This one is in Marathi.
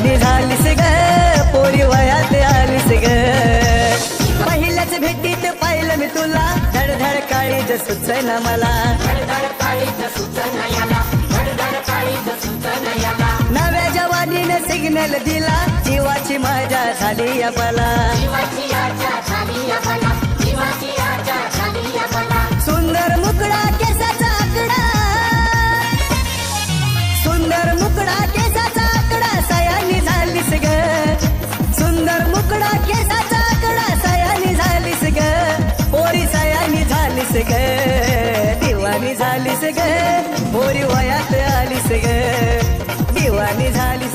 दिवाणी झालीस ग पोरी वयात आलीस ग पहिल्याच भेटीत पाहिलं मी तुला धडधड काळीज सुचना मला नव्या जवानीने सिग्नल दिला जीवाची मजा झाली आपला सुंदर मुकड़ा केसाचा आकडा सुंदर मुकड़ा केसाचा आकडा सयानी झालीस ग सुंदर मुकड़ा केसाचा आकडा सयानी झालीस ग पोरी सयानी झालीस ग दिवाणी झालीस ग पोरी वयात आलीस ग दिवाणी झालीस